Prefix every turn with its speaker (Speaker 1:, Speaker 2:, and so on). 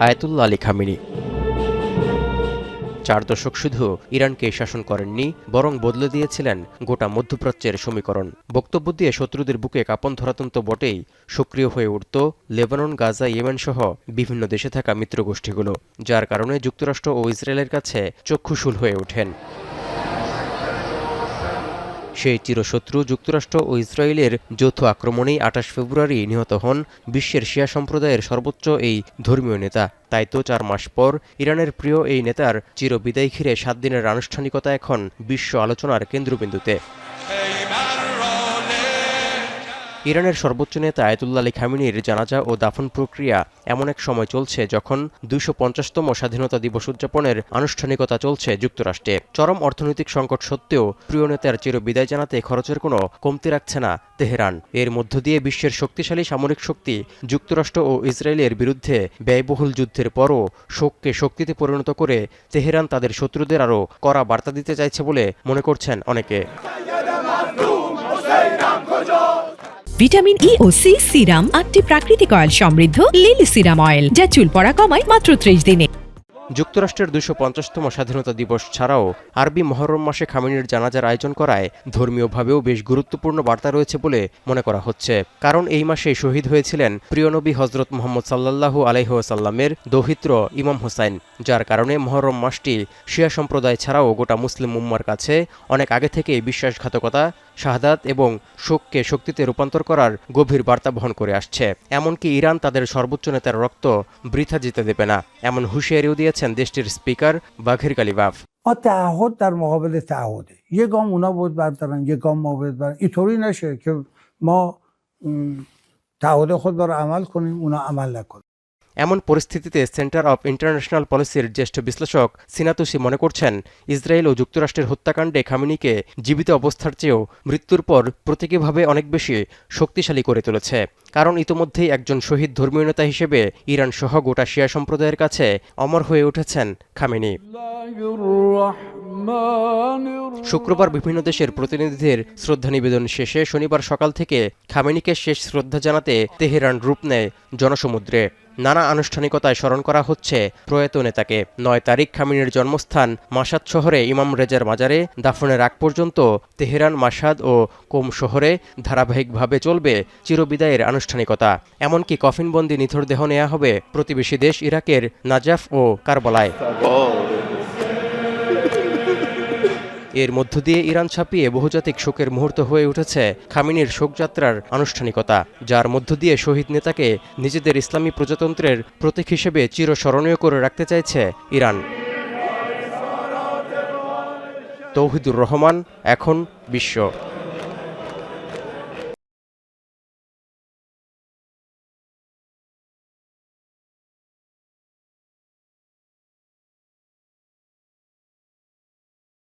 Speaker 1: Ayatollah Ali Khamenei. 4 দশক শুধু ইরানকে শাসন করেননি, বরং বদলে দিয়েছিলেন গোটা মধ্যপ্রাচ্যের সমীকরণ। বক্তব্য দিয়ে শত্রুদের বুকে কাঁপন ধরাতেন তো বটেই, সক্রিয় হয়ে উঠত লেবানন, গাজা, ইয়েমেন সহ বিভিন্ন দেশে থাকা মিত্রগোষ্ঠীগুলো, যার কারণে যুক্তরাষ্ট্র ও ইসরায়েলের কাছে চক্ষুশূল হয়ে ওঠেন। সেই চিরশত্রু যুক্তরাষ্ট্র ও ইসরায়েলের যৌথ আক্রমণেই 28 ফেব্রুয়ারি নিহত হন বিশ্বের শিয়া সম্প্রদায়ের সর্বোচ্চ এই ধর্মীয় নেতা। তাই তো 4 মাস পর ইরানের প্রিয় এই নেতার চিরবিদায় ঘিরে 7 দিনের আনুষ্ঠানিকতা এখন বিশ্ব আলোচনার কেন্দ্রবিন্দুতে। ইরানের সর্বোচ্চ নেতা আয়াতুল্লাহ আলী খামেনির জানাজা ও দাফন প্রক্রিয়া এমন এক সময় চলছে যখন 250তম স্বাধীনতা দিবস উদযাপনের আনুষ্ঠানিকতা চলছে যুক্তরাষ্ট্রে। চরম অর্থনৈতিক সংকট সত্ত্বেও প্রিয় নেতার চিরবিদায় জানাতে খরচের কোনো কমতি রাখছে না তেহরান। এর মধ্য দিয়ে বিশ্বের শক্তিশালী সামরিক শক্তি যুক্তরাষ্ট্র ও ইসরায়েলের বিরুদ্ধে ব্যয়বহুল যুদ্ধের পরও শোককে শক্তিতে পরিণত করে তেহরান তাদের শত্রুদের আরও কড়া বার্তা দিতে চাইছে বলে মনে করছেন অনেকে।
Speaker 2: ভিটামিন ই ও সি সিরাম 8টি প্রাকৃতিক অয়েল সমৃদ্ধ লিলি সিরাম অয়েল, যা চুল পড়া কমায় মাত্র 30 দিনে।
Speaker 1: যুক্তরাষ্ট্রের 250তম স্বাধীনতা দিবস ছাড়াও আরবি মহরম মাসে খামেনির জানাজার আয়োজন করায় ধর্মীয়ভাবেও বেশ গুরুত্বপূর্ণ বার্তা রয়েছে বলে মনে করা হচ্ছে। কারণ এই মাসে শহীদ হয়েছিলেন প্রিয় নবী হজরত মুহাম্মদ সাল্লাল্লাহু আলাইহি ওয়াসাল্লামের দৌহিত্র ইমাম হোসাইন, যার কারণে মহরম মাসটি শিয়া সম্প্রদায় ছাড়াও গোটা মুসলিম উম্মার কাছে অনেক আগে থেকেই বিশ্বাসঘাতকতা, শাহাদাত এবং শোককে শক্তিতে রূপান্তর করার গভীর বার্তা বহন করে আসছে। এমনকি ইরান তাদের সর্বোচ্চ নেতার রক্ত বৃথা যেতে দেবে না, এমন হুঁশিয়ারিও দিয়েছেন দেশটির স্পিকার বাঘির কালিবাফ।
Speaker 3: تعهد در مقابل تعهده یه گام اونا بود بردارن یه گام ما بود بردارن اینطوری نشه که ما تعهد خود رو عمل کنیم اونا عمل نکنن।
Speaker 1: এমন পরিস্থিতিতে সেন্টার অব ইন্টারন্যাশনাল পলিসির জ্যেষ্ঠ বিশ্লেষক সিনাতুসি মনে করছেন, ইসরায়েল ও যুক্তরাষ্ট্রের হত্যাকাণ্ডে খামেনিকে জীবিত অবস্থার চেয়েও মৃত্যুর পর প্রতীকীভাবে অনেক বেশি শক্তিশালী করে তুলেছে। কারণ ইতোমধ্যেই একজন শহীদ ধর্মীয় নেতা হিসেবে ইরান সহ গোটা শিয়া সম্প্রদায়ের কাছে অমর হয়ে উঠেছেন খামেনি। শুক্রবার বিভিন্ন দেশের প্রতিনিধিদের শ্রদ্ধা নিবেদন শেষে শনিবার সকাল থেকে খামেনিকে শেষ শ্রদ্ধা জানাতে তেহরান রূপ নেয় জনসমুদ্রে। নানা আনুষ্ঠানিকতায় স্মরণ করা হচ্ছে প্রয়াত নেতাকে। 9 তারিখ খামেনির জন্মস্থান মাশাদ শহরে ইমাম রেজার মাজারে দাফনের আগ পর্যন্ত তেহরান, মাশাদ ও কোম শহরে ধারাবাহিকভাবে চলবে চিরবিদায়ের আনুষ্ঠানিকতা। এমনকি কফিনবন্দি নিথর দেহ নেওয়া হবে প্রতিবেশী দেশ ইরাকের নাজাফ ও কারবালায়। এর মধ্য দিয়ে ইরান ছাপিয়ে বহুজাতিক শোকের মুহূর্ত হয়ে উঠেছে খামেনির শোকযাত্রার আনুষ্ঠানিকতা, যার মধ্য দিয়ে শহীদ নেতাকে নিজেদের ইসলামী প্রজাতন্ত্রের প্রতীক হিসেবে চিরস্মরণীয় করে রাখতে চাইছে ইরান। তৌহিদুর রহমান, এখন বিশ্ব।